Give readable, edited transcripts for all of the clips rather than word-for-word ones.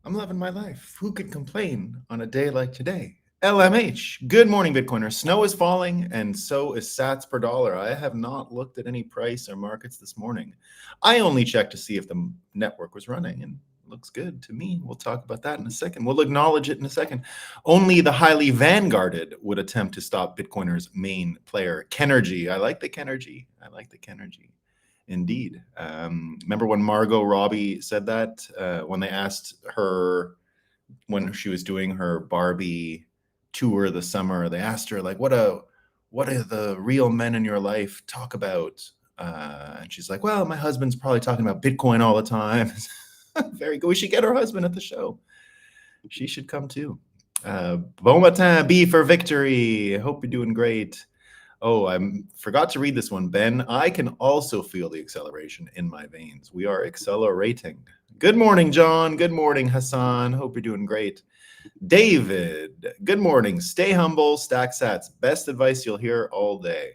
I'm loving my life. Who could complain on a day like today? LMH. Good morning, Bitcoiner. Snow is falling, and so is sats per dollar. I have not looked at any price or markets this morning. I only checked to see if the network was running, and it looks good to me. We'll talk about that in a second. We'll acknowledge it in a second. Only the highly vanguarded would attempt to stop Bitcoiner's main player, Kenergy. I like the Kenergy. Indeed. Remember when Margot Robbie said that when they asked her when she was doing her Barbie tour this summer, they asked her like, what do the real men in your life talk about? And she's like, well, my husband's probably talking about Bitcoin all the time. Very good. We should get her husband at the show. She should come too. Bon matin, B for victory. I hope you're doing great. Oh, I forgot to read this one, Ben. I can also feel the acceleration in my veins. We are accelerating. Good morning, John. Good morning, Hassan. Hope you're doing great. David, good morning. Stay humble, stack sats. Best advice you'll hear all day.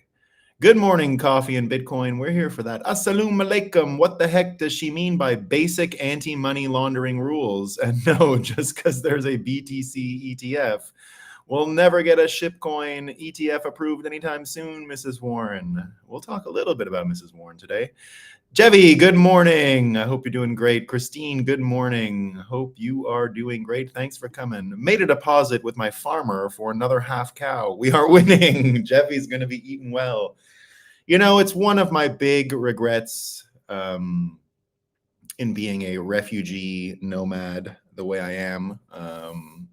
Good morning, Coffee and Bitcoin. We're here for that. Assalamu alaikum. What the heck does she mean by basic anti-money laundering rules? And no, just because there's a BTC ETF, we'll never get a shitcoin ETF approved anytime soon, Mrs. Warren. We'll talk a little bit about Mrs. Warren today. Jevy, good morning. I hope you're doing great. Christine, good morning. Hope you are doing great. Thanks for coming. Made a deposit with my farmer for another half cow. We are winning. Jevy's going to be eating well. You know, it's one of my big regrets in being a refugee nomad the way I am,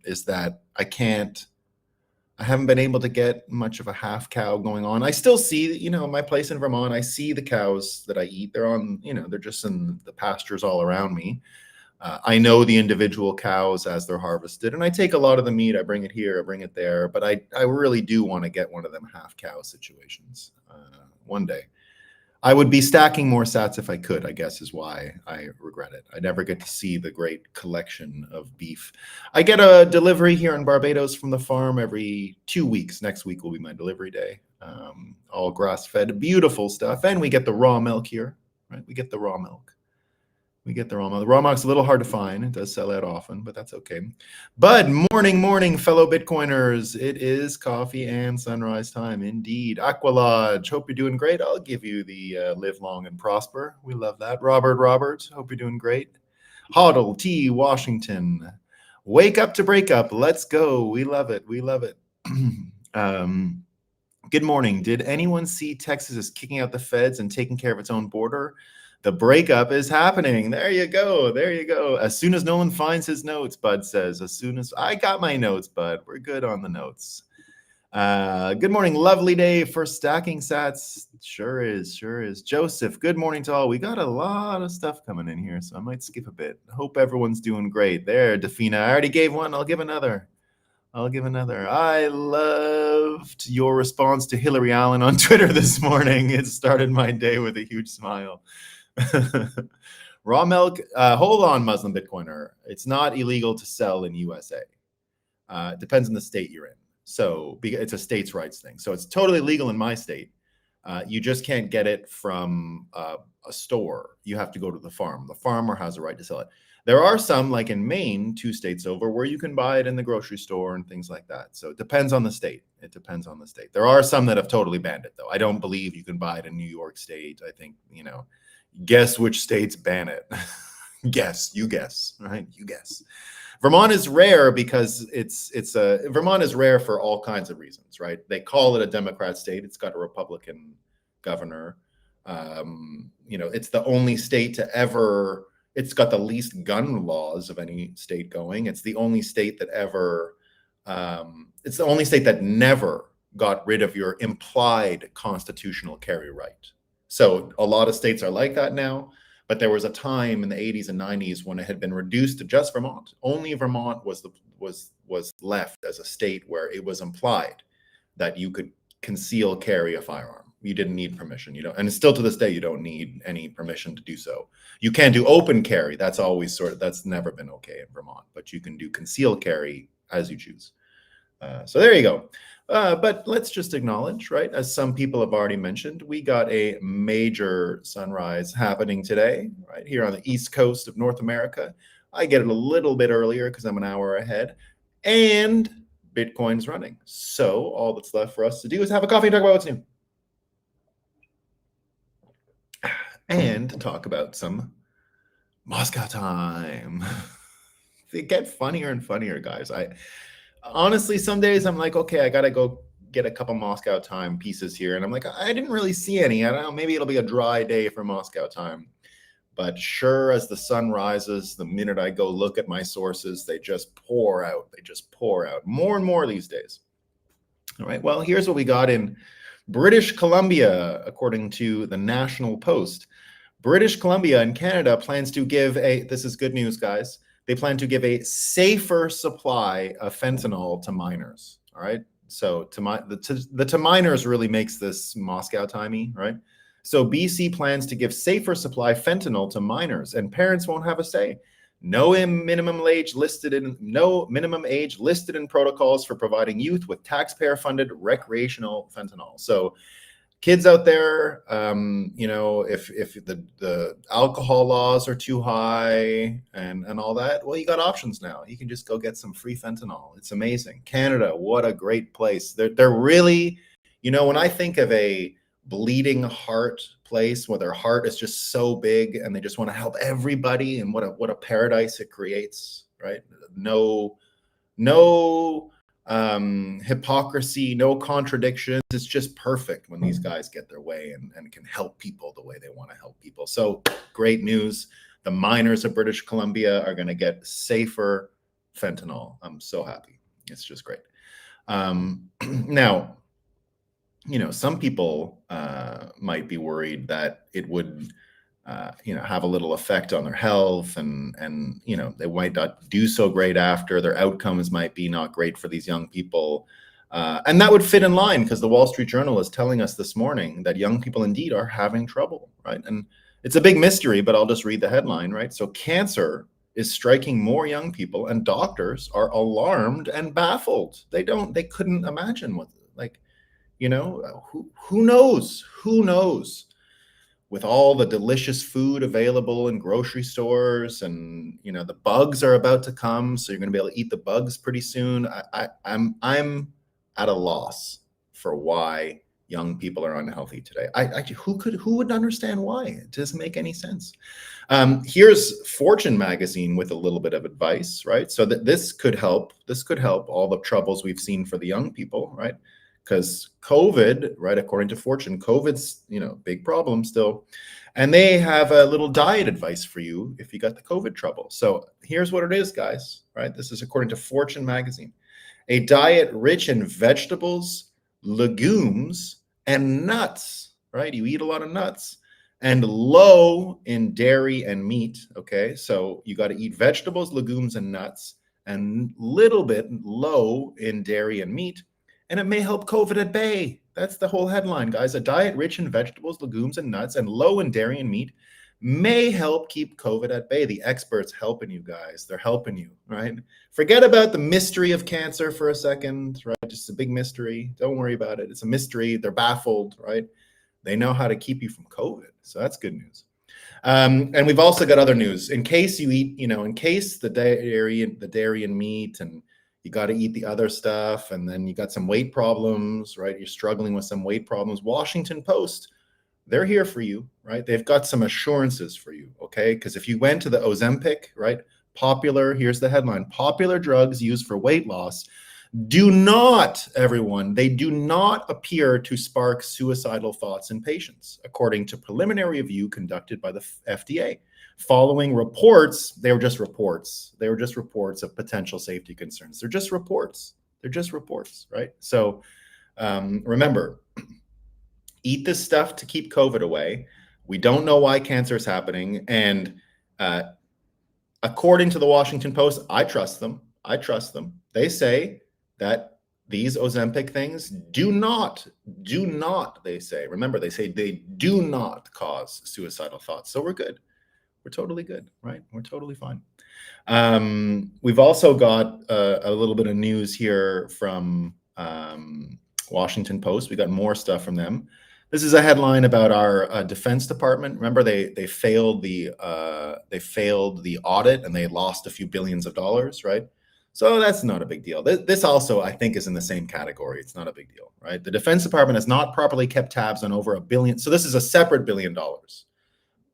is that I haven't been able to get much of a half cow going on. I still see, my place in Vermont, I see the cows that I eat. They're on, they're just in the pastures all around me. I know the individual cows as they're harvested, and I take a lot of the meat. I bring it here, I bring it there, but I really do want to get one of them half cow situations one day. I would be stacking more sats if I could, I guess is why I regret it. I never get to see the great collection of beef. I get a delivery here in Barbados from the farm every 2 weeks. Next week will be my delivery day. All grass-fed, beautiful stuff. And we get the raw milk here, right? We get the raw milk. The raw milk's a little hard to find. It does sell out often, but that's okay. But morning, fellow Bitcoiners. It is coffee and sunrise time, indeed. Aqualodge, hope you're doing great. I'll give you the live long and prosper. We love that. Robert, hope you're doing great. Hoddle T. Washington, wake up to break up. Let's go. We love it. Good morning. Did anyone see Texas is kicking out the feds and taking care of its own border? The breakup is happening. There you go. As soon as Nolan finds his notes, Bud says. As soon as I got my notes, Bud. We're good on the notes. Good morning. Lovely day for stacking sats. Sure is. Joseph, good morning to all. We got a lot of stuff coming in here, so I might skip a bit. Hope everyone's doing great. There, Defina. I already gave one. I'll give another. I loved your response to Hillary Allen on Twitter this morning. It started my day with a huge smile. Raw milk, hold on, Muslim Bitcoiner. It's not illegal to sell in USA. It depends on the state you're in. So it's a states' rights thing. So it's totally legal in my state. You just can't get it from a store. You have to go to the farm. The farmer has a right to sell it. There are some, like in Maine, 2 states over, where you can buy it in the grocery store and things like that. So it depends on the state. There are some that have totally banned it, though. I don't believe you can buy it in New York State. I think, guess which states ban it. You guess. Vermont is rare because Vermont is rare for all kinds of reasons, right? They call it a Democrat state. It's got a Republican governor. It's the only state to ever. It's got the least gun laws of any state going. It's the only state that ever. It's the only state that never got rid of your implied constitutional carry right. So a lot of states are like that now. But there was a time in the 80s and 90s when it had been reduced to just Vermont. Only Vermont was left as a state where it was implied that you could conceal carry a firearm. You didn't need permission, and still to this day, you don't need any permission to do so. You can't do open carry. That's never been okay in Vermont, but you can do concealed carry as you choose. So there you go. But let's just acknowledge, right, as some people have already mentioned, we got a major sunrise happening today, right here on the east coast of North America. I get it a little bit earlier because I'm an hour ahead, and Bitcoin's running. So all that's left for us to do is have a coffee and talk about what's new. And talk about some Moscow time. They get funnier and funnier, guys. I honestly, some days I'm like, okay, I gotta go get a couple Moscow time pieces here. And I'm like, I didn't really see any. I don't know, maybe it'll be a dry day for Moscow time. But sure as the sun rises, the minute I go look at my sources, they just pour out. They just pour out more and more these days. All right, well, here's what we got in British Columbia, according to the National Post. British Columbia in Canada plans to give this is good news, guys. They plan to give a safer supply of fentanyl to minors. All right. So to minors really makes this Moscow timey, right? So BC plans to give safer supply fentanyl to minors, and parents won't have a say. No minimum age listed in protocols for providing youth with taxpayer-funded recreational fentanyl. So kids out there, if the alcohol laws are too high and all that, well, you got options now. You can just go get some free fentanyl. It's amazing. Canada, what a great place. They're really, when I think of a bleeding heart place where their heart is just so big and they just want to help everybody, and what a paradise it creates, right? No hypocrisy, no contradictions. It's just perfect when these guys get their way and can help people the way they want to help people. So great news. The miners of British Columbia are going to get safer fentanyl. I'm so happy. It's just great. Now, some people might be worried that it would have a little effect on their health, and they might not do so great after. Their outcomes might be not great for these young people. And that would fit in line because the Wall Street Journal is telling us this morning that young people indeed are having trouble, right? And it's a big mystery, but I'll just read the headline, right? So cancer is striking more young people, and doctors are alarmed and baffled. They couldn't imagine what, who knows? Who knows? With all the delicious food available in grocery stores, and the bugs are about to come, so you're going to be able to eat the bugs pretty soon. I'm at a loss for why young people are unhealthy today. Who would understand why? It doesn't make any sense. Here's Fortune magazine with a little bit of advice, right? So that this could help all the troubles we've seen for the young people, right? Because COVID, right, according to Fortune, COVID's, big problem still. And they have a little diet advice for you if you got the COVID trouble. So here's what it is, guys, right? This is according to Fortune magazine. A diet rich in vegetables, legumes, and nuts, right? You eat a lot of nuts, and low in dairy and meat, okay? So you got to eat vegetables, legumes, and nuts, and little bit low in dairy and meat. And it may help COVID at bay. That's the whole headline, guys. A diet rich in vegetables, legumes, and nuts, and low in dairy and meat may help keep COVID at bay. The experts helping you guys. They're helping you, right? Forget about the mystery of cancer for a second, right? Just a big mystery. Don't worry about it. It's a mystery. They're baffled, right? They know how to keep you from COVID. So that's good news. And we've also got other news. In case you eat, in case the dairy and meat, and you got to eat the other stuff, and then you got some weight problems, right? You're struggling with some weight problems. Washington Post, they're here for you, right? They've got some assurances for you, okay? Because if you went to the Ozempic, right? Here's the headline: popular drugs used for weight loss do not appear to spark suicidal thoughts in patients, according to preliminary review conducted by the FDA. Following reports, they were just reports of potential safety concerns. They're just reports, right? So remember, eat this stuff to keep COVID away. We don't know why cancer is happening. And according to the Washington Post, I trust them. They say that these Ozempic things do not, they say they do not cause suicidal thoughts. So we're good. We're totally good, right? We're totally fine. We've also got a little bit of news here from Washington Post. We got more stuff from them. This is a headline about our Defense Department. Remember, they failed the audit and they lost a few billions of dollars, right? So that's not a big deal. This also, I think, is in the same category. It's not a big deal, right? The Defense Department has not properly kept tabs on over $1 billion. So this is a separate $1 billion.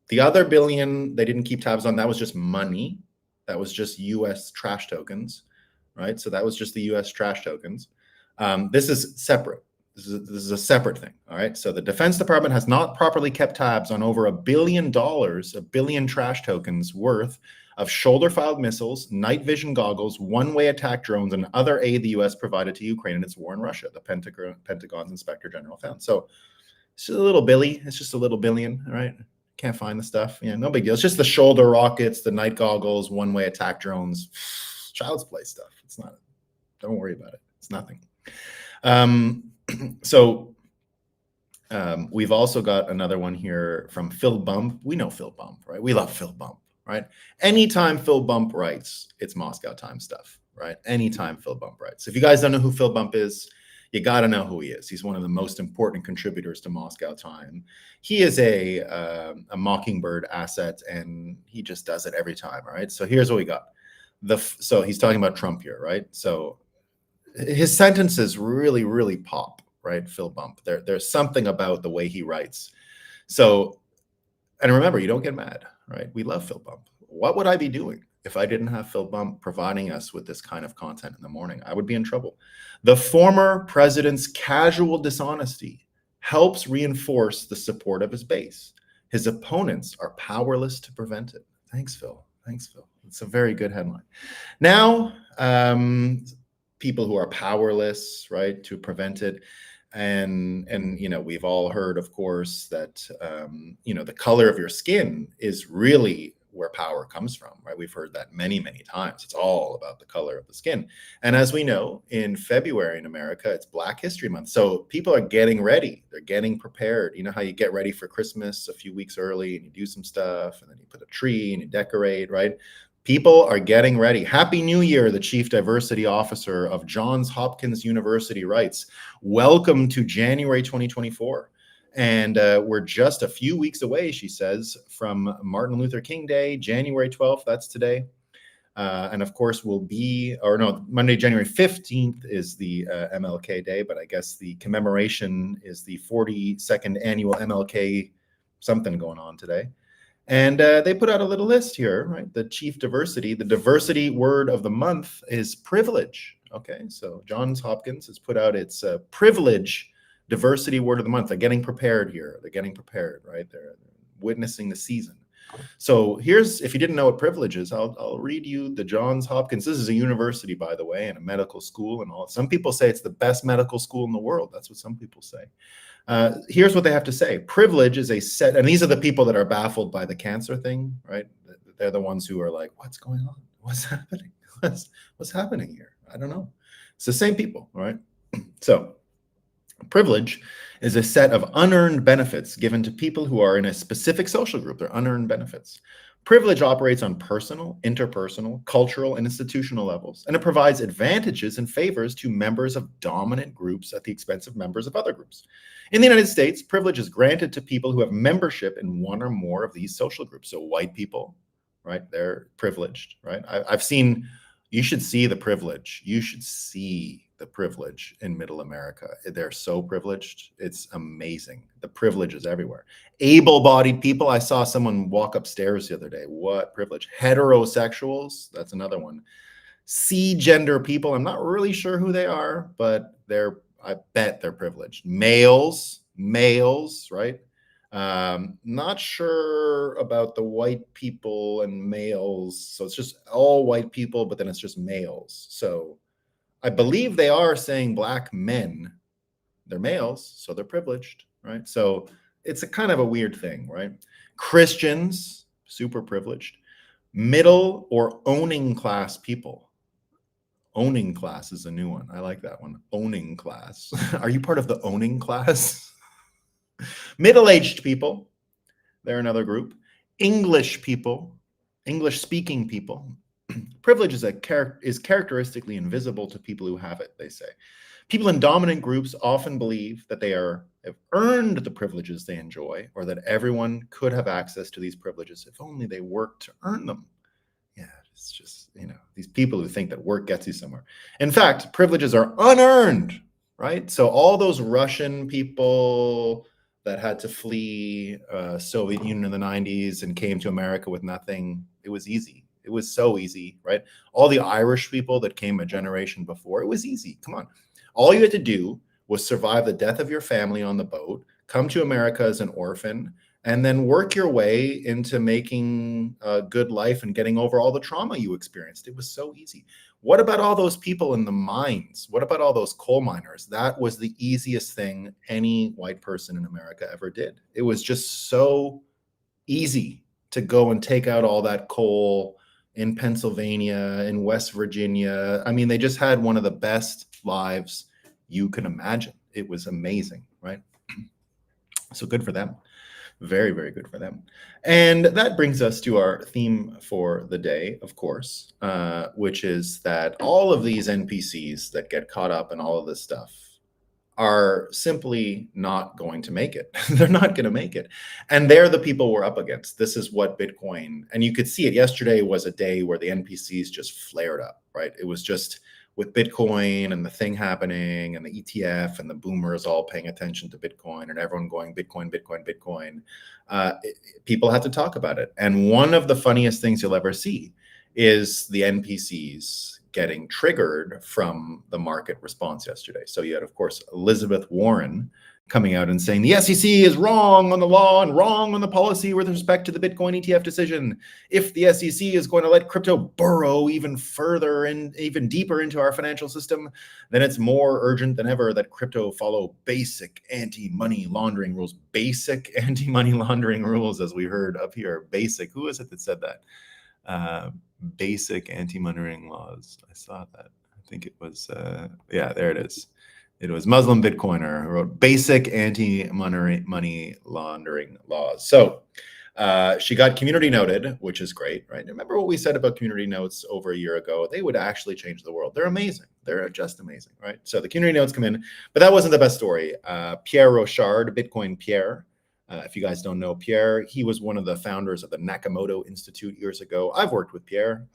The other billion they didn't keep tabs on. That was just money. That was just U.S. trash tokens, right? So that was just the U.S. trash tokens. This is separate. This is a separate thing. All right. So the Defense Department has not properly kept tabs on over $1 billion, a billion trash tokens worth of shoulder-fired missiles, night vision goggles, one-way attack drones, and other aid the U.S. provided to Ukraine in its war in Russia. The Pentagon's Inspector General found. So it's just a little billy. It's just a little billion. All right. Can't find the stuff. Yeah, no big deal. It's just the shoulder rockets, the night goggles, one-way attack drones, child's play stuff. It's not. Don't worry about it. It's nothing. We've also got another one here from Phil Bump. We know Phil Bump, right? We love Phil Bump, right? Anytime Phil Bump writes, it's Moscow time stuff, right? Anytime Phil Bump writes. If you guys don't know who Phil Bump is, you got to know who he is. He's one of the most important contributors to Moscow Time. He is a Mockingbird asset, and he just does it every time, right? So here's what we got. So he's talking about Trump here, right? So his sentences really, really pop, right? Phil Bump. There's something about the way he writes. So, and remember, you don't get mad, right? We love Phil Bump. What would I be doing if I didn't have Phil Bump providing us with this kind of content in the morning? I would be in trouble. The former president's casual dishonesty helps reinforce the support of his base. His opponents are powerless to prevent it. Thanks, Phil. Thanks, Phil. It's a very good headline. Now, people who are powerless, right, to prevent it. And you know, we've all heard, of course, that you know, the color of your skin is really where power comes from, right? We've heard that many, many times. It's all about the color of the skin. And as we know, in February in America, it's Black History Month. So people are getting ready. They're getting prepared. You know how you get ready for Christmas a few weeks early and you do some stuff and then you put a tree and you decorate, right? People are getting ready. Happy New Year, the Chief Diversity Officer of Johns Hopkins University writes. Welcome to January 2024. And we're just a few weeks away, she says, from Martin Luther King Day, January 12th. That's today. And of course, Monday, January 15th is the MLK Day, but I guess the commemoration is the 42nd annual MLK something going on today. And they put out a little list here, right? The diversity word of the month is privilege. Okay, so Johns Hopkins has put out its privilege diversity word of the month. They're getting prepared here. They're getting prepared, right? They're witnessing the season. So here's, if you didn't know what privilege is, I'll read you the Johns Hopkins. This is a university, by the way, and a medical school and all. Some people say it's the best medical school in the world. That's what some people say. Here's what they have to say. Privilege is a set, and these are the people that are baffled by the cancer thing, right? They're the ones who are like, what's going on? What's happening? What's happening here? I don't know. It's the same people, right? So privilege is a set of unearned benefits given to people who are in a specific social group. They're unearned benefits. Privilege operates on personal, interpersonal, cultural, and institutional levels, and it provides advantages and favors to members of dominant groups at the expense of members of other groups. In the United States, privilege is granted to people who have membership in one or more of these social groups. So white people, right, they're privileged, right? I've seen, you should see the privilege. You should see the privilege in Middle America. They're so privileged. It's amazing. The privilege is everywhere. Able-bodied people. I saw someone walk upstairs the other day. What privilege? Heterosexuals. That's another one. C-gender people. I'm not really sure who they are, but I bet they're privileged. Males, right? Not sure about the white people and males. So it's just all white people, but then it's just males. So I believe they are saying Black men. They're males, so they're privileged, right? So it's a kind of a weird thing, right? Christians, super privileged. Middle or owning class people. Owning class is a new one. I like that one. Owning class. Are you part of the owning class? Middle-aged people. They're another group. English people. English-speaking people. Privilege is characteristically invisible to people who have it, they say. People in dominant groups often believe that they have earned the privileges they enjoy, or that everyone could have access to these privileges if only they worked to earn them. Yeah, it's just, these people who think that work gets you somewhere. In fact, privileges are unearned, right? So all those Russian people that had to flee Soviet Union in the 90s and came to America with nothing, it was easy. It was so easy, right? All the Irish people that came a generation before, it was easy. Come on. All you had to do was survive the death of your family on the boat, come to America as an orphan, and then work your way into making a good life and getting over all the trauma you experienced. It was so easy. What about all those people in the mines? What about all those coal miners? That was the easiest thing any white person in America ever did. It was just so easy to go and take out all that coal in Pennsylvania, in West Virginia. I mean, they just had one of the best lives you can imagine. It was amazing, right? So good for them. Very, very good for them. And that brings us to our theme for the day, of course, which is that all of these NPCs that get caught up in all of this stuff are simply not going to make it. They're not going to make it. And they're the people we're up against. This is what Bitcoin, and you could see it yesterday was a day where the NPCs just flared up, right? It was just with Bitcoin and the thing happening and the ETF and the boomers all paying attention to Bitcoin and everyone going Bitcoin, Bitcoin, Bitcoin. People had to talk about it. And one of the funniest things you'll ever see is the NPCs getting triggered from the market response yesterday. So you had, of course, Elizabeth Warren coming out and saying the SEC is wrong on the law and wrong on the policy with respect to the Bitcoin ETF decision. If the SEC is going to let crypto burrow even further and even deeper into our financial system, then it's more urgent than ever that crypto follow basic anti-money laundering rules. Basic anti-money laundering rules, as we heard up here. Basic. Who is it that said that? Basic anti-money laws. I saw that. I think it was, yeah, there it is. It was Muslim Bitcoiner who wrote basic anti-money laundering laws. So she got community noted, which is great, right? Remember what we said about community notes over a year ago? They would actually change the world. They're amazing. They're just amazing, right? So the community notes come in, but that wasn't the best story. Pierre Rochard, Bitcoin Pierre, if you guys don't know Pierre, he was one of the founders of the Nakamoto Institute years ago. I've worked with Pierre.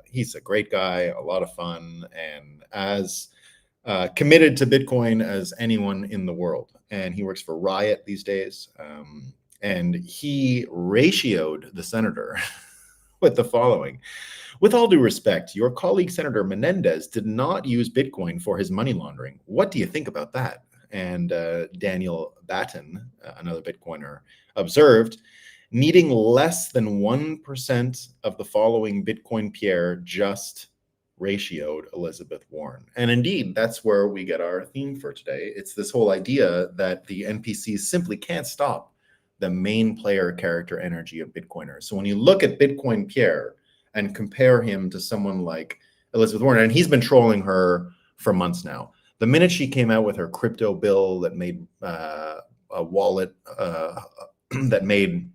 He's a great guy, a lot of fun, and as committed to Bitcoin as anyone in the world. And he works for Riot these days. And he ratioed the senator with the following. With all due respect, your colleague, Senator Menendez, did not use Bitcoin for his money laundering. What do you think about that? And Daniel Batten, another Bitcoiner, observed, needing less than 1% of the following Bitcoin Pierre just ratioed Elizabeth Warren. And indeed, that's where we get our theme for today. It's this whole idea that the NPCs simply can't stop the main player character energy of Bitcoiners. So when you look at Bitcoin Pierre and compare him to someone like Elizabeth Warren, and he's been trolling her for months now. The minute she came out with her crypto bill that made a wallet that made,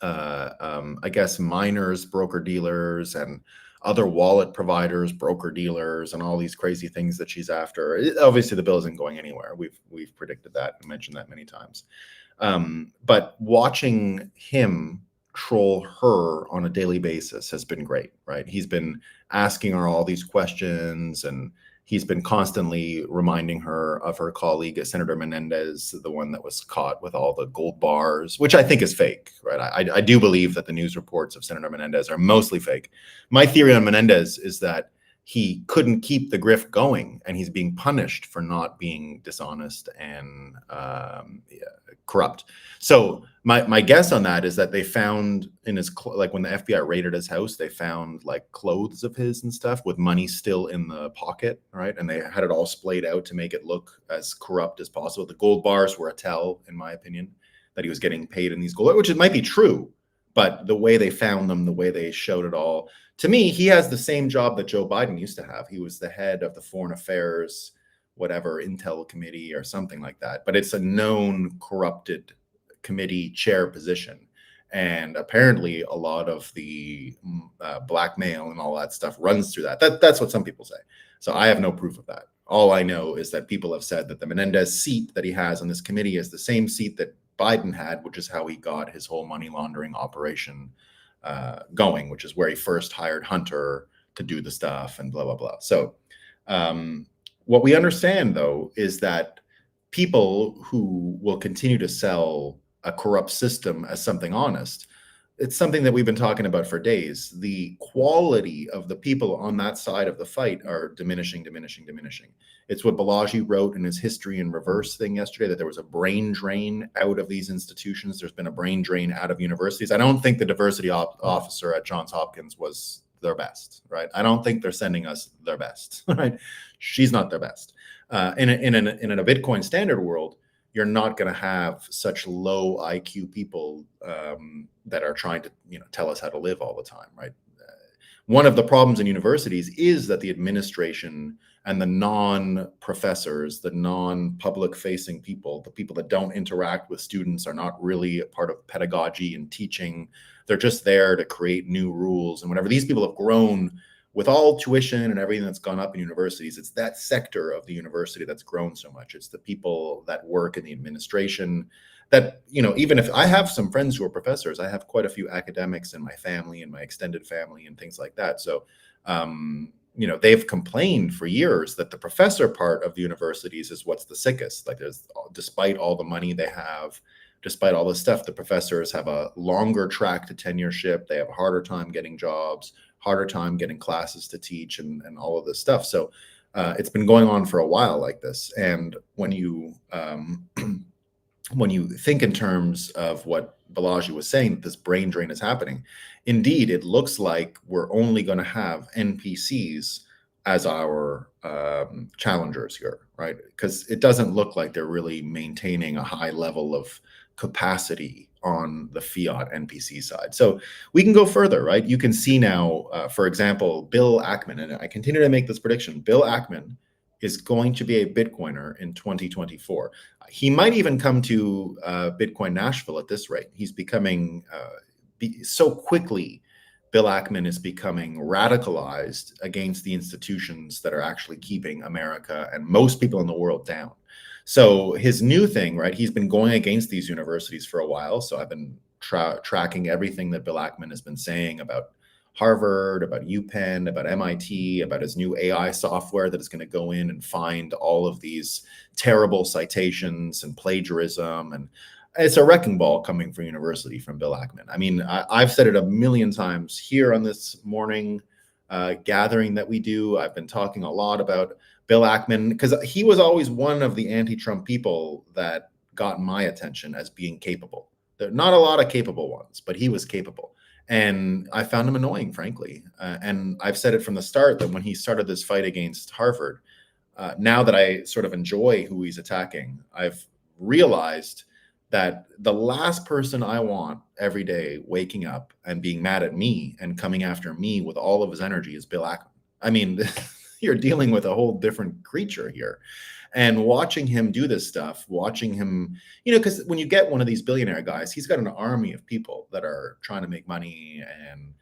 I guess, miners, broker dealers, and other wallet providers, broker dealers, and all these crazy things that she's after. Obviously, the bill isn't going anywhere. We've predicted that and mentioned that many times. But watching him troll her on a daily basis has been great, right? He's been asking her all these questions, and he's been constantly reminding her of her colleague, Senator Menendez, the one that was caught with all the gold bars, which I think is fake, right? I do believe that the news reports of Senator Menendez are mostly fake. My theory on Menendez is that he couldn't keep the grift going, and he's being punished for not being dishonest and corrupt. So my guess on that is that they found in his, like when the FBI raided his house, they found like clothes of his and stuff with money still in the pocket, right? And they had it all splayed out to make it look as corrupt as possible. The gold bars were a tell, in my opinion, that he was getting paid in these gold, which it might be true, but the way they found them, the way they showed it all, to me, he has the same job that Joe Biden used to have. He was the head of the Foreign Affairs, whatever, Intel Committee or something like that. But it's a known corrupted committee chair position. And apparently a lot of the blackmail and all that stuff runs through that's what some people say. So I have no proof of that. All I know is that people have said that the Menendez seat that he has on this committee is the same seat that Biden had, which is how he got his whole money laundering operation going, which is where he first hired Hunter to do the stuff and blah, blah, blah. So what we understand, though, is that people who will continue to sell a corrupt system as something honest, it's something that we've been talking about for days. The quality of the people on that side of the fight are diminishing. It's what Balaji wrote in his History in Reverse thing yesterday, that there was a brain drain out of these institutions. There's been a brain drain out of universities. I don't think the diversity officer at Johns Hopkins was their best, right? I don't think they're sending us their best, right? She's not their best. In a Bitcoin standard world, you're not going to have such low IQ people that are trying to, tell us how to live all the time, right? One of the problems in universities is that the administration and the non-professors, the non-public facing people, the people that don't interact with students, are not really a part of pedagogy and teaching. They're just there to create new rules and whatever. These people have grown with all tuition and everything that's gone up in universities. It's that sector of the university that's grown so much. It's the people that work in the administration that, even if I have some friends who are professors, I have quite a few academics in my family and my extended family and things like that. So, they've complained for years that the professor part of the universities is what's the sickest. Like, despite all the money they have, despite all this stuff, the professors have a longer track to tenureship. They have a harder time getting jobs, harder time getting classes to teach, and all of this stuff. So it's been going on for a while like this. And when you when you think in terms of what Balaji was saying, that this brain drain is happening, indeed, it looks like we're only going to have NPCs as our challengers here, right? Because it doesn't look like they're really maintaining a high level of capacity on the fiat NPC side. So we can go further, right? You can see now, for example, Bill Ackman, and I continue to make this prediction, Bill Ackman is going to be a Bitcoiner in 2024. He might even come to Bitcoin Nashville at this rate. He's becoming, so quickly, Bill Ackman is becoming radicalized against the institutions that are actually keeping America and most people in the world down. So his new thing, right, he's been going against these universities for a while. So I've been tracking everything that Bill Ackman has been saying about Harvard, about UPenn, about MIT, about his new AI software that is going to go in and find all of these terrible citations and plagiarism. And it's a wrecking ball coming from university from Bill Ackman. I mean, I've said it a million times here on this morning gathering that we do. I've been talking a lot about Bill Ackman because he was always one of the anti-Trump people that got my attention as being capable. There are not a lot of capable ones, but he was capable. And I found him annoying, frankly. And I've said it from the start that when he started this fight against Harvard, now that I sort of enjoy who he's attacking, I've realized that the last person I want every day waking up and being mad at me and coming after me with all of his energy is Bill Ackman. I mean, you're dealing with a whole different creature here. And watching him do this stuff, watching him, because when you get one of these billionaire guys, he's got an army of people that are trying to make money and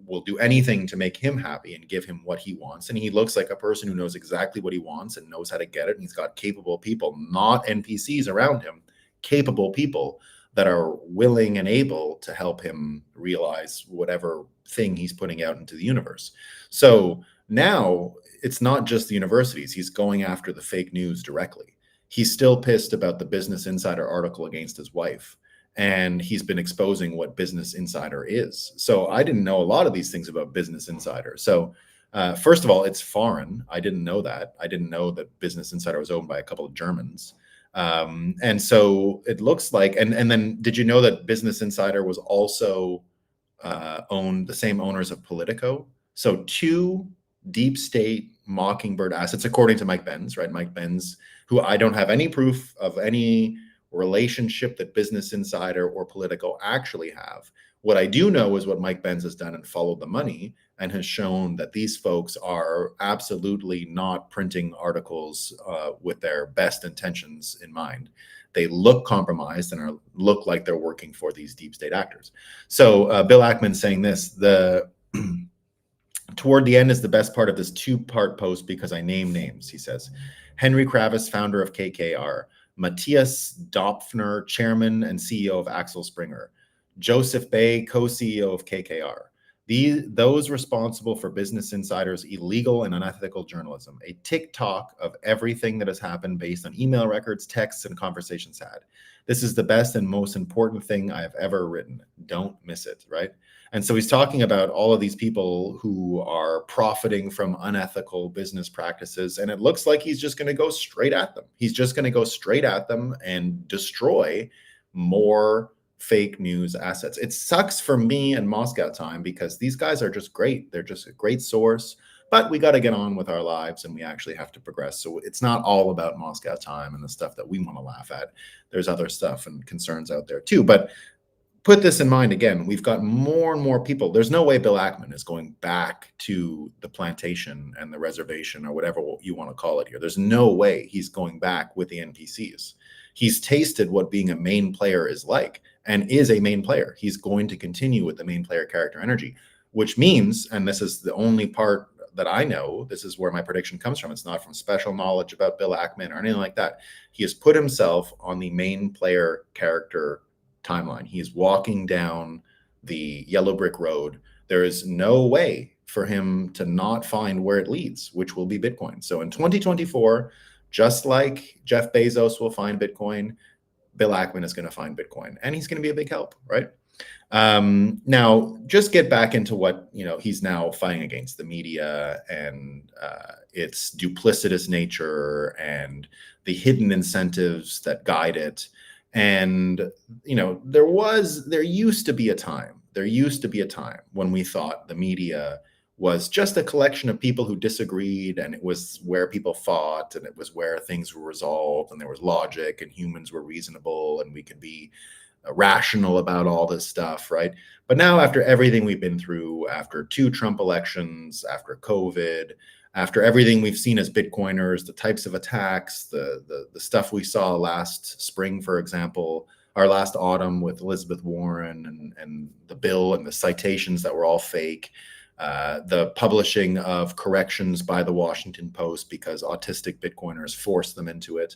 will do anything to make him happy and give him what he wants. And he looks like a person who knows exactly what he wants and knows how to get it. And he's got capable people, not NPCs around him, capable people that are willing and able to help him realize whatever thing he's putting out into the universe. So now it's not just the universities. He's going after the fake news directly. He's still pissed about the Business Insider article against his wife. And he's been exposing what Business Insider is. So I didn't know a lot of these things about Business Insider. So first of all, it's foreign. I didn't know that. I didn't know that Business Insider was owned by a couple of Germans. And so it looks like, and then did you know that Business Insider was also owned, the same owners of Politico? So two deep state Mockingbird assets, according to Mike Benz, right? Mike Benz, who I don't have any proof of any relationship that Business Insider or Politico actually have. What I do know is what Mike Benz has done and followed the money and has shown that these folks are absolutely not printing articles with their best intentions in mind. they look compromised and look like they're working for these deep state actors. So Bill Ackman saying this, toward the end is the best part of this two-part post because I name names, he says. Henry Kravis, founder of KKR. Matthias Dopfner, chairman and CEO of Axel Springer. Joseph Bay, co-CEO of KKR. Those responsible for Business Insider's illegal and unethical journalism, a tick-tock of everything that has happened based on email records, texts, and conversations had. This is the best and most important thing I have ever written. Don't miss it, right? And so he's talking about all of these people who are profiting from unethical business practices, and it looks like he's just going to go straight at them. He's just going to go straight at them and destroy more fake news assets. It sucks for me and Moscow Time because these guys are just great. They're just a great source, but we got to get on with our lives and we actually have to progress. So it's not all about Moscow Time and the stuff that we want to laugh at. There's other stuff and concerns out there too. But put this in mind again, we've got more and more people. There's no way Bill Ackman is going back to the plantation and the reservation or whatever you want to call it here. There's no way he's going back with the NPCs. He's tasted what being a main player is like and is a main player. He's going to continue with the main player character energy, which means, and this is the only part that I know, this is where my prediction comes from. It's not from special knowledge about Bill Ackman or anything like that. He has put himself on the main player character timeline. He is walking down the yellow brick road. There is no way for him to not find where it leads, which will be Bitcoin. So in 2024, just like Jeff Bezos will find Bitcoin, Bill Ackman is going to find Bitcoin, and he's going to be a big help, right? Now, just get back into what he's now fighting against, the media and its duplicitous nature and the hidden incentives that guide it. And there used to be a time when we thought the media was just a collection of people who disagreed, and it was where people fought, and it was where things were resolved, and there was logic, and humans were reasonable, and we could be rational about all this stuff, right? But now, after everything we've been through, after 2 Trump elections, after COVID, after everything we've seen as Bitcoiners, the types of attacks, the stuff we saw last spring, for example, our last autumn with Elizabeth Warren and the bill and the citations that were all fake, the publishing of corrections by the Washington Post because autistic Bitcoiners forced them into it.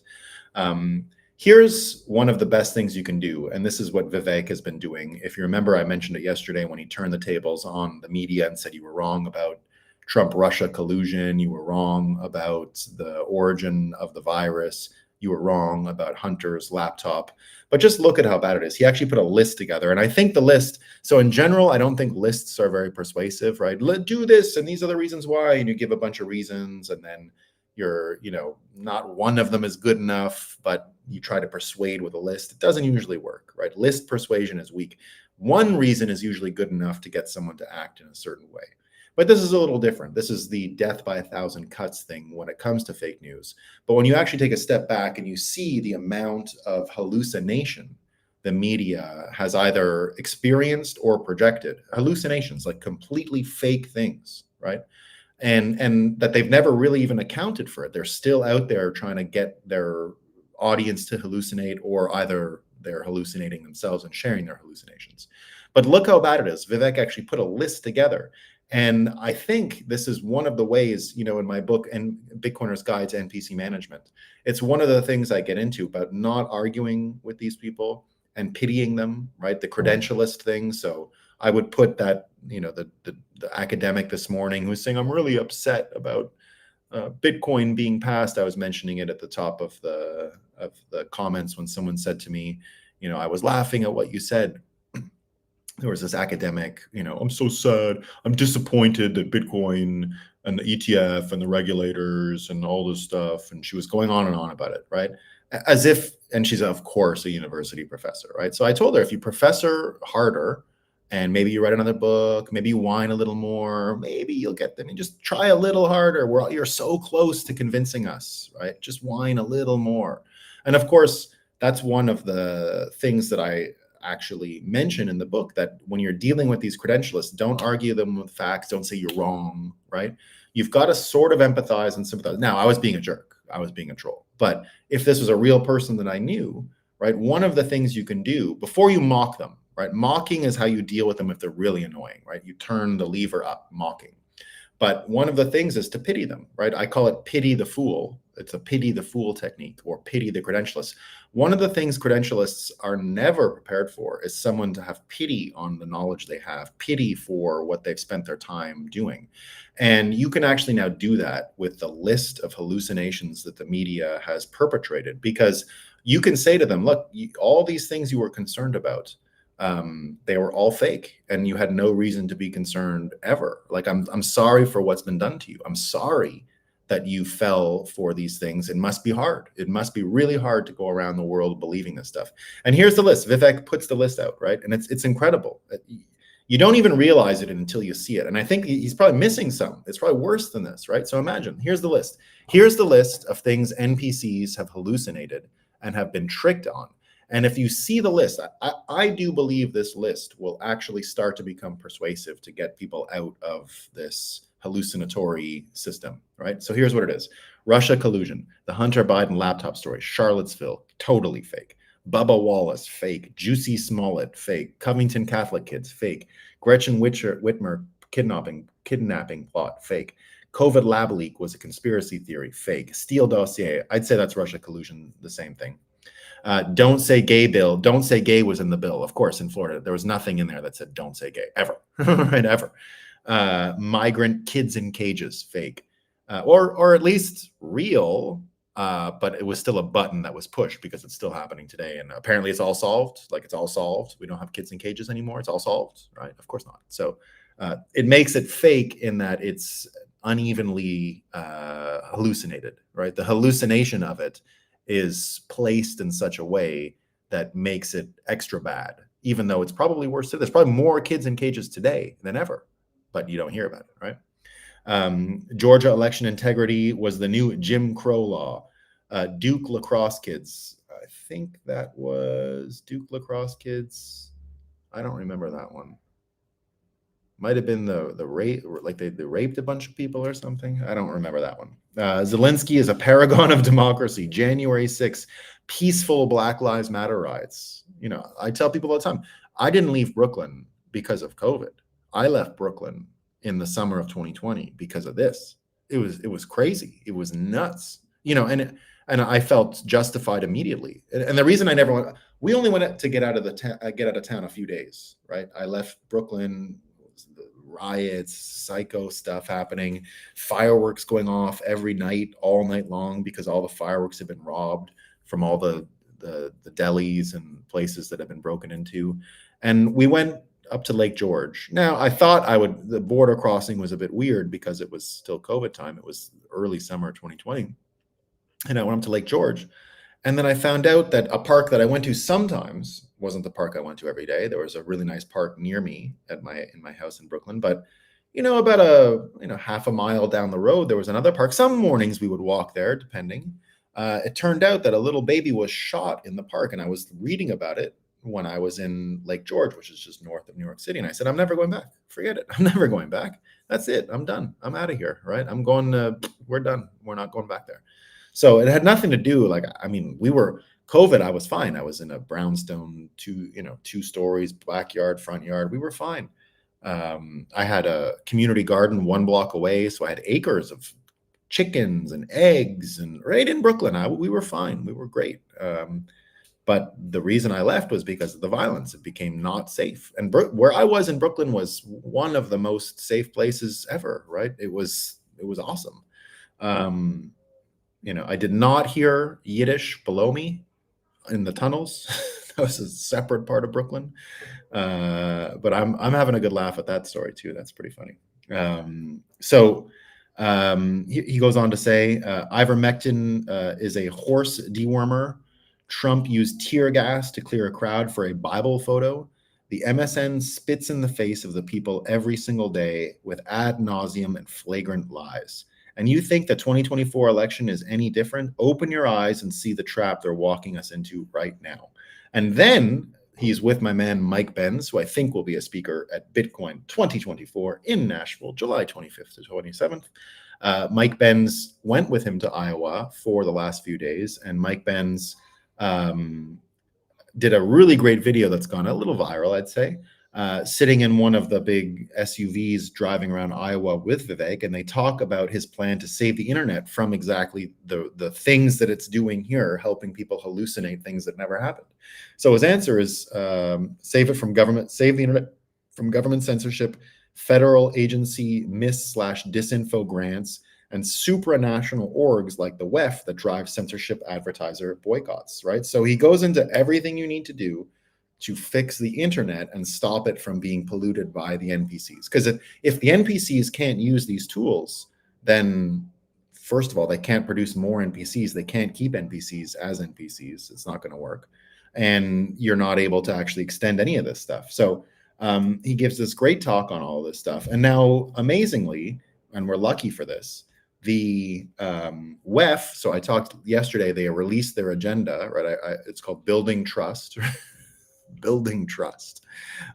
Here's one of the best things you can do, and this is what Vivek has been doing. If you remember, I mentioned it yesterday when he turned the tables on the media and said you were wrong about Trump-Russia collusion, you were wrong about the origin of the virus, you were wrong about Hunter's laptop. But just look at how bad it is. He actually put a list together. And I think the list, so in general, I don't think lists are very persuasive, right? Do this, and these are the reasons why, and you give a bunch of reasons, and then you're, not one of them is good enough, but you try to persuade with a list. It doesn't usually work, right? List persuasion is weak. One reason is usually good enough to get someone to act in a certain way. But this is a little different. This is the death by 1,000 cuts thing when it comes to fake news. But when you actually take a step back and you see the amount of hallucination the media has either experienced or projected, hallucinations, like completely fake things, right? And that they've never really even accounted for it. They're still out there trying to get their audience to hallucinate, or either they're hallucinating themselves and sharing their hallucinations. But look how bad it is. Vivek actually put a list together. And I think this is one of the ways, in my book, and Bitcoiner's Guide to NPC Management, it's one of the things I get into about not arguing with these people and pitying them, right? The credentialist thing. So I would put that, the academic this morning who's saying, I'm really upset about Bitcoin being passed. I was mentioning it at the top of the comments when someone said to me, I was laughing at what you said. There was this academic, I'm so sad. I'm disappointed that Bitcoin and the ETF and the regulators and all this stuff. And she was going on and on about it, right? As if, and she's of course a university professor, right? So I told her, if you professor harder and maybe you write another book, maybe you whine a little more, maybe you'll get them, and just try a little harder. You're so close to convincing us, right? Just whine a little more. And of course, that's one of the things that I actually mention in the book, that when you're dealing with these credentialists, don't argue them with facts, don't say you're wrong, right? You've got to sort of empathize and sympathize. Now, I was being a jerk, I was being a troll, but if this was a real person that I knew, right? One of the things you can do before you mock them, right? Mocking is how you deal with them if they're really annoying, right? You turn the lever up, mocking. But one of the things is to pity them, right? I call it pity the fool. It's a pity the fool technique, or pity the credentialist. One of the things credentialists are never prepared for is someone to have pity on the knowledge they have, pity for what they've spent their time doing. And you can actually now do that with the list of hallucinations that the media has perpetrated, because you can say to them, look, all these things you were concerned about, they were all fake, and you had no reason to be concerned ever. Like, I'm sorry for what's been done to you. I'm sorry that you fell for these things. It must be hard. It must be really hard to go around the world believing this stuff. And here's the list. Vivek puts the list out, right? And it's incredible. You don't even realize it until you see it. And I think he's probably missing some. It's probably worse than this, right? So imagine, here's the list. Here's the list of things NPCs have hallucinated and have been tricked on. And if you see the list, I do believe this list will actually start to become persuasive to get people out of this hallucinatory system, right? So here's what it is. Russia collusion, the Hunter Biden laptop story, Charlottesville, totally fake. Bubba Wallace, fake. Juicy Smollett, fake. Covington Catholic kids, fake. Gretchen Whitmer kidnapping plot, fake. COVID lab leak was a conspiracy theory, fake. Steele dossier, I'd say that's Russia collusion, the same thing. Don't say gay bill. Don't say gay was in the bill. Of course, in Florida, there was nothing in there that said don't say gay, ever, right? Ever. Migrant kids in cages, fake. Or at least real, but it was still a button that was pushed because it's still happening today. And apparently it's all solved. Like, it's all solved. We don't have kids in cages anymore. It's all solved, right? Of course not. So it makes it fake in that it's unevenly hallucinated, right? The hallucination of it is placed in such a way that makes it extra bad, even though it's probably worse. There's probably more kids in cages today than ever, but you don't hear about it, right? Georgia election integrity was the new Jim Crow law. Duke lacrosse kids. I think that was Duke lacrosse kids. I don't remember that one. Might have been the rape, like they raped a bunch of people or something. I don't remember that one. Zelensky is a paragon of democracy. January 6th, peaceful Black Lives Matter riots. You know, I tell people all the time, I didn't leave Brooklyn because of COVID. I left Brooklyn in the summer of 2020 because of this. It was crazy. It was nuts. You know, and I felt justified immediately. And the reason I never went, we only went to get out of town a few days, right? I left Brooklyn. Riots, psycho stuff happening, fireworks going off every night, all night long, because all the fireworks have been robbed from all the delis and places that have been broken into. And we went up to Lake George. Now, I thought the border crossing was a bit weird because it was still COVID time. It was early summer 2020. And I went up to Lake George. And then I found out that a park that I went to sometimes wasn't the park I went to every day. There was a really nice park near me in my house in Brooklyn, but about half a mile down the road, there was another park. Some mornings we would walk there, depending. It turned out that a little baby was shot in the park, and I was reading about it when I was in Lake George, which is just north of New York City. And I said, I'm never going back. Forget it. I'm never going back. That's it. I'm done. I'm out of here. Right. We're done. We're not going back there. So it had nothing to do, COVID, I was fine. I was in a brownstone, two stories, backyard, front yard. We were fine. I had a community garden 1 block away. So I had acres of chickens and eggs, and right in Brooklyn, we were fine. We were great. But the reason I left was because of the violence. It became not safe. And where I was in Brooklyn was one of the most safe places ever, right? It was awesome. I did not hear Yiddish below me in the tunnels. That was a separate part of Brooklyn. But I'm having a good laugh at that story too. That's pretty funny. He goes on to say, ivermectin is a horse dewormer. Trump used tear gas to clear a crowd for a Bible photo. The MSN spits in the face of the people every single day with ad nauseum and flagrant lies. And you think the 2024 election is any different? Open your eyes and see the trap they're walking us into right now. And then he's with my man, Mike Benz, who I think will be a speaker at Bitcoin 2024 in Nashville, July 25th to 27th. Mike Benz went with him to Iowa for the last few days. And Mike Benz did a really great video that's gone a little viral, I'd say, sitting in one of the big SUVs driving around Iowa with Vivek, and they talk about his plan to save the internet from exactly the things that it's doing here, helping people hallucinate things that never happened. So his answer is save the internet from government censorship, federal agency mis/disinfo grants, and supranational orgs like the WEF that drive censorship advertiser boycotts, right? So he goes into everything you need to do to fix the internet and stop it from being polluted by the NPCs. Because if the NPCs can't use these tools, then first of all, they can't produce more NPCs. They can't keep NPCs as NPCs. It's not going to work. And you're not able to actually extend any of this stuff. So he gives this great talk on all of this stuff. And now, amazingly, and we're lucky for this, the WEF, so I talked yesterday, they released their agenda, right? It's called Building Trust. Building Trust.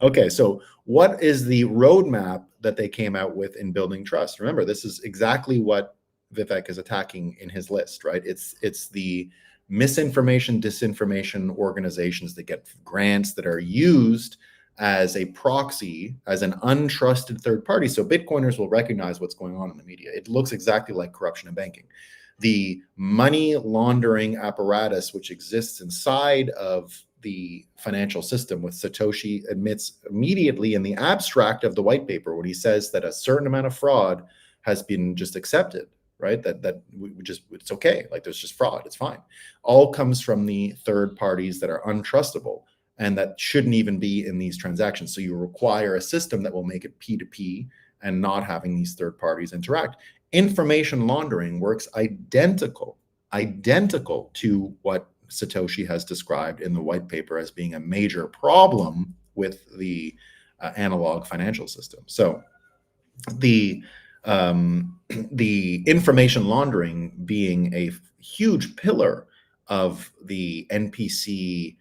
Okay, so what is the roadmap that they came out with in Building Trust? Remember, this is exactly what Vivek is attacking in his list, right? It's the misinformation, disinformation organizations that get grants that are used as a proxy, as an untrusted third party. So Bitcoiners will recognize what's going on in the media. It looks exactly like corruption in banking. The money laundering apparatus, which exists inside of the financial system, with Satoshi admits immediately in the abstract of the white paper when he says that a certain amount of fraud has been just accepted, right? That we just, it's okay. Like there's just fraud. It's fine. All comes from the third parties that are untrustable and that shouldn't even be in these transactions. So you require a system that will make it P2P and not having these third parties interact. Information laundering works identical to what Satoshi has described in the white paper as being a major problem with the analog financial system. So the information laundering being a huge pillar of the NPC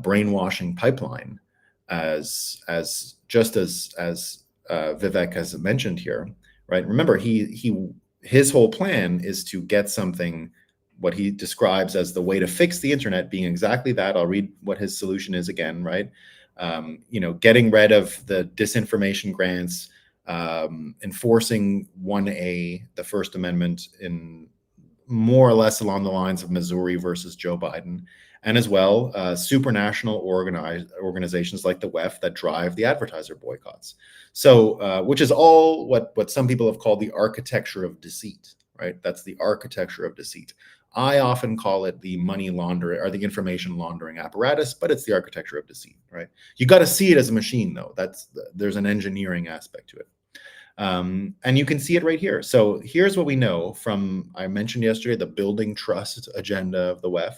brainwashing pipeline, as Vivek has mentioned here, right? Remember, his whole plan is to get something, what he describes as the way to fix the internet, being exactly that. I'll read what his solution is again, right? Getting rid of the disinformation grants, enforcing 1A, the First Amendment, in more or less along the lines of Missouri versus Joe Biden, and as well supranational organizations like the WEF that drive the advertiser boycotts. So, which is all what some people have called the architecture of deceit, right? That's the architecture of deceit. I often call it the money laundering or the information laundering apparatus, but it's the architecture of deceit, right? You got to see it as a machine, though. There's an engineering aspect to it. And you can see it right here. So here's what we know from, I mentioned yesterday, the Building Trust agenda of the WEF.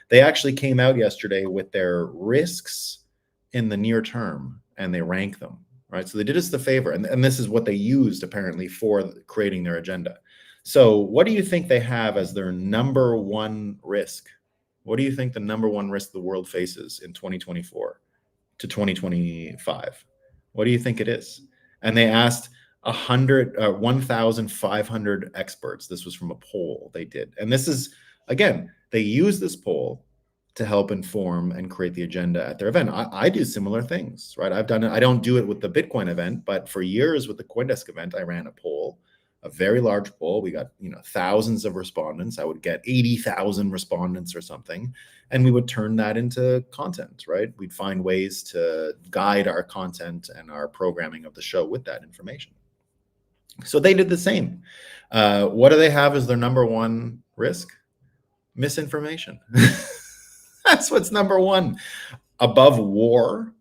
They actually came out yesterday with their risks in the near term, and they rank them, right? So they did us the favor, and this is what they used apparently for creating their agenda. So what do you think they have as their number one risk? What do you think the number one risk the world faces in 2024 to 2025? What do you think it is? And they asked 1,500 experts. This was from a poll they did. And this is, again, they use this poll to help inform and create the agenda at their event. I do similar things, right? I've done it. I don't do it with the Bitcoin event, but for years with the CoinDesk event, I ran a poll, a very large poll. We got, thousands of respondents. I would get 80,000 respondents or something, and we would turn that into content, right? We'd find ways to guide our content and our programming of the show with that information. So they did the same. What do they have as their number one risk? Misinformation. That's what's number one. Above war,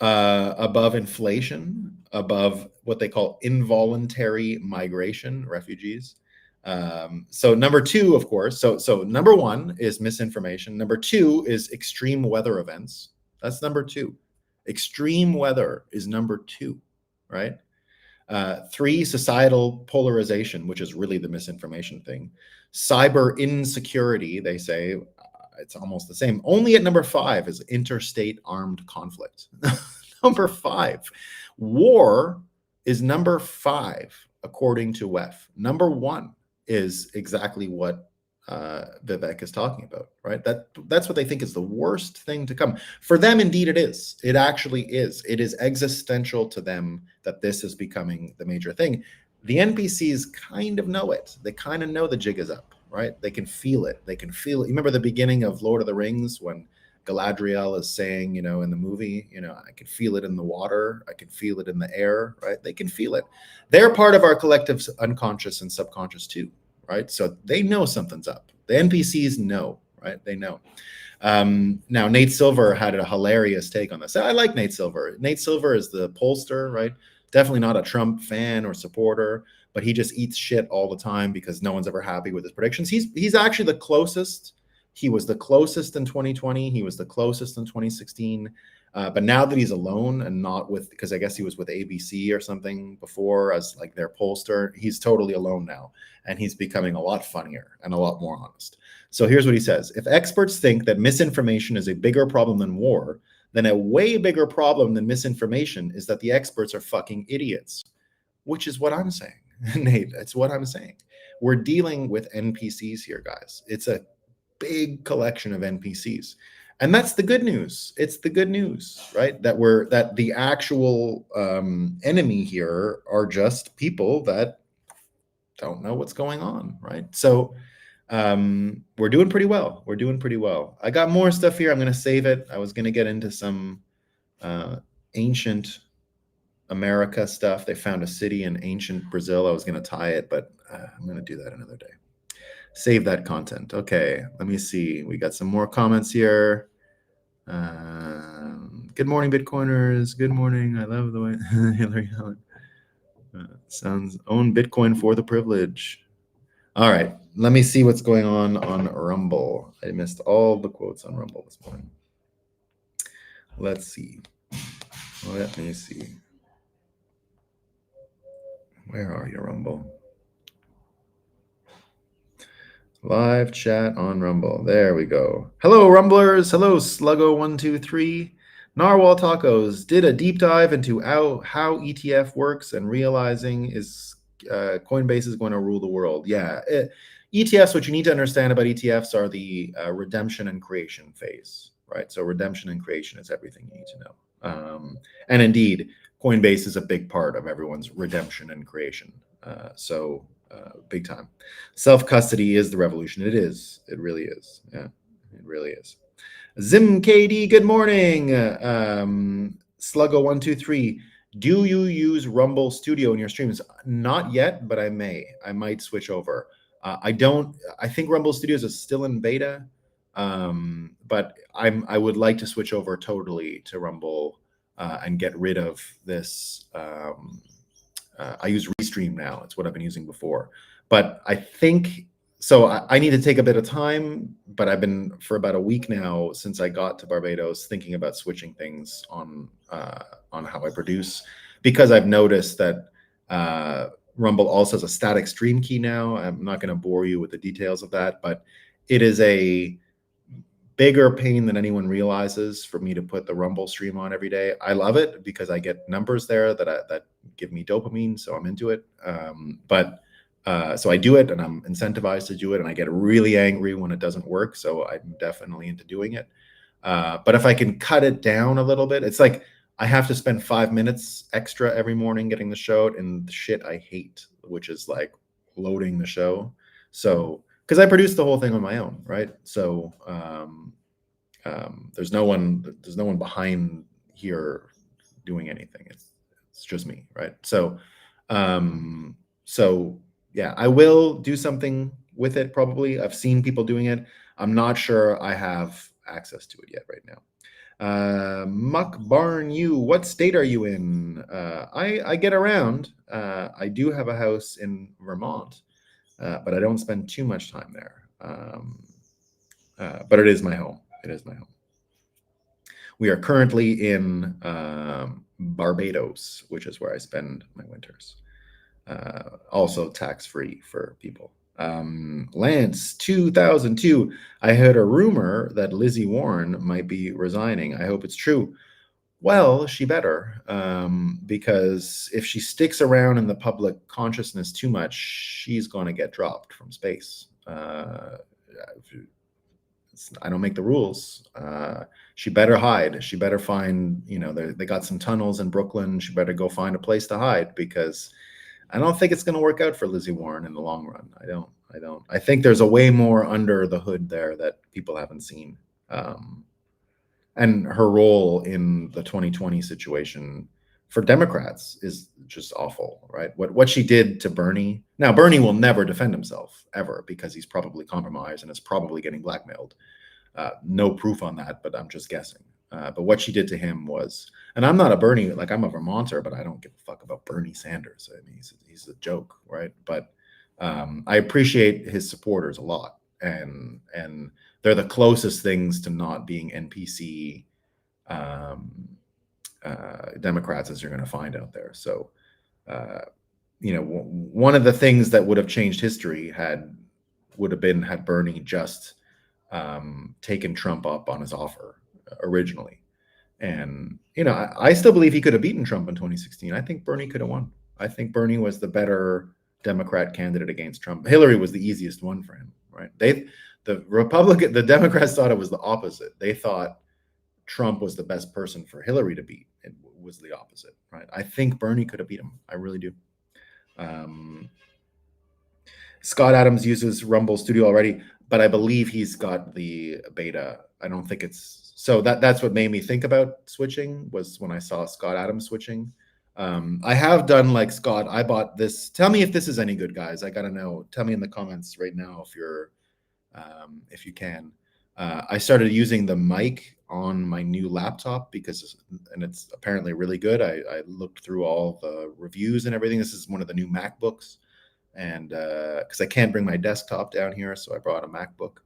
above inflation, above what they call involuntary migration, refugees. So number two, of course, so number one is misinformation. Number two is extreme weather events. That's number two. Extreme weather is number two, right? Three, societal polarization, which is really the misinformation thing. Cyber insecurity, they say, it's almost the same. Only at number five is interstate armed conflict. Number five. War is number five, according to WEF. Number one is exactly what Vivek is talking about, right? That's what they think is the worst thing to come. For them, indeed, it is. It actually is. It is existential to them that this is becoming the major thing. The NPCs kind of know it. They kind of know the jig is up, right? They can feel it. They can feel it. You remember the beginning of Lord of the Rings when Galadriel is saying, in the movie, I can feel it in the water. I can feel it in the air, right? They can feel it. They're part of our collective unconscious and subconscious too, right? So they know something's up. The NPCs know, right? They know. Now, Nate Silver had a hilarious take on this. I like Nate Silver. Nate Silver is the pollster, right? Definitely not a Trump fan or supporter, but he just eats shit all the time because no one's ever happy with his predictions. He's actually the closest. He was the closest in 2020. He was the closest in 2016. But now that he's alone and not with, because I guess he was with ABC or something before as like their pollster, he's totally alone now. And he's becoming a lot funnier and a lot more honest. So here's what he says. If experts think that misinformation is a bigger problem than war, then a way bigger problem than misinformation is that the experts are fucking idiots, which is what I'm saying. Nate, that's what I'm saying. We're dealing with NPCs here, guys. It's a big collection of NPCs. And that's the good news. It's the good news, right? That the actual enemy here are just people that don't know what's going on, right? So we're doing pretty well. We're doing pretty well. I got more stuff here. I'm going to save it. I was going to get into some ancient America stuff. They found a city in ancient Brazil. I was going to tie it, but I'm going to do that another day. Save that content. Okay, let me see. We got some more comments here. Good morning, Bitcoiners. Good morning. I love the way Hillary Allen sounds own Bitcoin for the privilege. All right, let me see what's going on Rumble. I missed all the quotes on Rumble this morning. Let's see. Let me see. Where are you, Rumble? Live chat on Rumble. There we go. Hello, Rumblers. Hello, Sluggo123. Narwhal Tacos did a deep dive into how ETF works and realizing is Coinbase is going to rule the world. Yeah. ETFs, what you need to understand about ETFs are the redemption and creation phase, right? So redemption and creation is everything you need to know. And indeed, Coinbase is a big part of everyone's redemption and creation. Big time. Self-custody is the revolution. It is. It really is. Yeah, it really is. Zim KD, good morning. Sluggo123, do you use Rumble Studio in your streams? Not yet, but I may. I might switch over. I think Rumble Studios is still in beta, but I would like to switch over totally to Rumble and get rid of this. I use Restream now. It's what I've been using before. But I think, so I need to take a bit of time, but I've been for about a week now since I got to Barbados thinking about switching things on how I produce, because I've noticed that Rumble also has a static stream key now. I'm not going to bore you with the details of that, but it is a bigger pain than anyone realizes for me to put the Rumble stream on every day. I love it because I get numbers there that give me dopamine, so I'm into it. So I do it, and I'm incentivized to do it, and I get really angry when it doesn't work. So I'm definitely into doing it. But if I can cut it down a little bit, it's like I have to spend 5 minutes extra every morning getting the show and the shit I hate, which is like loading the show. So because I produce the whole thing on my own, right? So there's no one behind here doing anything. It's just me, right? So yeah, I will do something with it probably. I've seen people doing it. I'm not sure I have access to it yet right now. Muck Barn U, what state are you in? I get around. I do have a house in Vermont, but I don't spend too much time there. But it is my home. It is my home. We are currently in Barbados, which is where I spend my winters. Also tax-free for people. Lance 2002, I heard a rumor that Lizzie Warren might be resigning. I hope it's true. Well, she better, because if she sticks around in the public consciousness too much, she's going to get dropped from space. I don't make the rules. She better hide. She better find, they got some tunnels in Brooklyn. She better go find a place to hide, because I don't think it's going to work out for Lizzie Warren in the long run. I don't. I think there's a way more under the hood there that people haven't seen. And her role in the 2020 situation for Democrats is just awful, right? What she did to Bernie. Now, Bernie will never defend himself ever, because he's probably compromised and is probably getting blackmailed. No proof on that, but I'm just guessing. But what she did to him was, and I'm not a Bernie, like I'm a Vermonter, but I don't give a fuck about Bernie Sanders. I mean, he's a joke, right? But I appreciate his supporters a lot, and they're the closest things to not being NPC Democrats as you're going to find out there. So, one of the things that would have changed history would have been had Bernie just taken Trump up on his offer originally. And, I still believe he could have beaten Trump in 2016. I think Bernie could have won. I think Bernie was the better Democrat candidate against Trump. Hillary was the easiest one for him, right? The Democrats thought it was the opposite. They thought Trump was the best person for Hillary to beat. It was the opposite, right? I think Bernie could have beat him. I really do. Scott Adams uses Rumble Studio already, but I believe he's got the beta. I don't think it's so. That's what made me think about switching, was when I saw Scott Adams switching. I have done like Scott. I bought this. Tell me if this is any good, guys. I gotta know. Tell me in the comments right now if you can. I started using the mic on my new laptop and it's apparently really good. I looked through all the reviews and everything. This is one of the new MacBooks, and because I can't bring my desktop down here, so I brought a MacBook.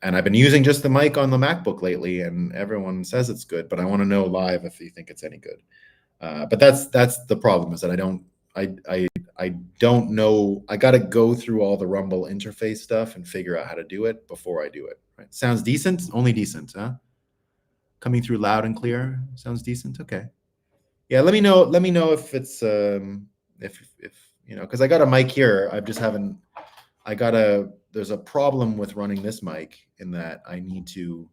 And I've been using just the mic on the MacBook lately, and everyone says it's good, but I want to know live if you think it's any good. But that's the problem, is that I don't know. I got to go through all the Rumble interface stuff and figure out how to do it before I do it. Right? Sounds decent? Only decent, huh? Coming through loud and clear. Sounds decent. Okay. Yeah. Let me know. Let me know if it's if because I got a mic here. I just haven't. There's a problem with running this mic, in that I need to.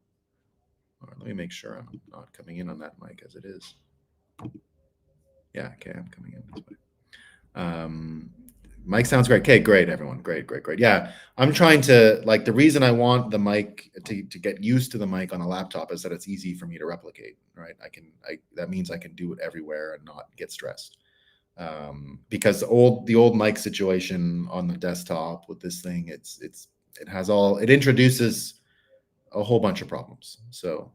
Let me make sure I'm not coming in on that mic as it is. Yeah. Okay. I'm coming in this way. Mic sounds great. Okay, great, everyone. Great. Yeah, I'm trying to, like, the reason I want the mic to get used to the mic on a laptop is that it's easy for me to replicate, right? That means I can do it everywhere and not get stressed. Because the old mic situation on the desktop with this thing, it introduces a whole bunch of problems. So,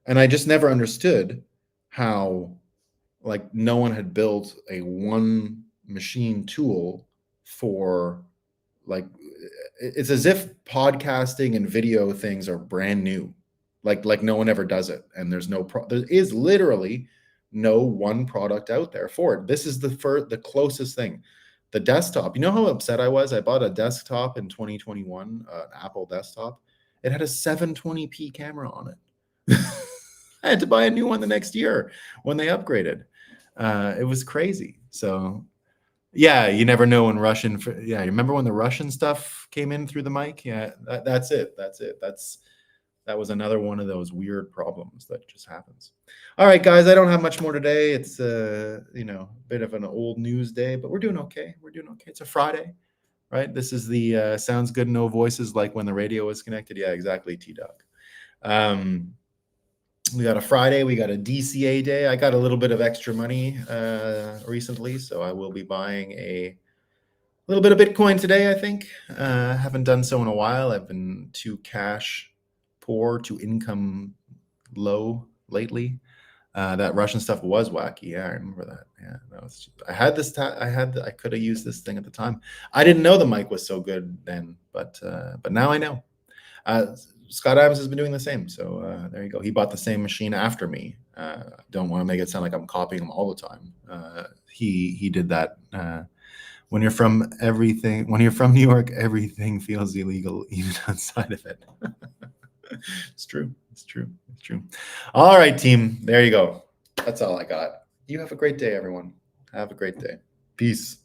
and I just never understood how, like, no one had built a one machine tool for, like, it's as if podcasting and video things are brand new, like no one ever does it, and there is literally no one product out there for it. This is the closest thing. The desktop, you know how upset I was? I bought a desktop in 2021, an Apple desktop. It had a 720p camera on it. I had to buy a new one the next year when they upgraded. It was crazy. So, yeah, you never know when Russian. Yeah, you remember when the Russian stuff came in through the mic? Yeah, that's it. That was another one of those weird problems that just happens. All right, guys, I don't have much more today. It's a bit of an old news day, but we're doing okay. It's a Friday, right? This is the sounds good, no voices, like when the radio was connected. Yeah, exactly, T-Dog. We got a Friday, we got a DCA day. I got a little bit of extra money recently, so I will be buying a little bit of Bitcoin today, I think. Haven't done so in a while. I've been too cash poor, too income low lately. That Russian stuff was wacky. Yeah, I remember that. Yeah, that was I could have used this thing at the time. I didn't know the mic was so good then, but now I know. Scott Adams has been doing the same. So there you go. He bought the same machine after me. Don't want to make it sound like I'm copying him all the time. He did that. When you're from New York, everything feels illegal, even outside of it. It's true. All right, team. There you go. That's all I got. You have a great day, everyone. Have a great day. Peace.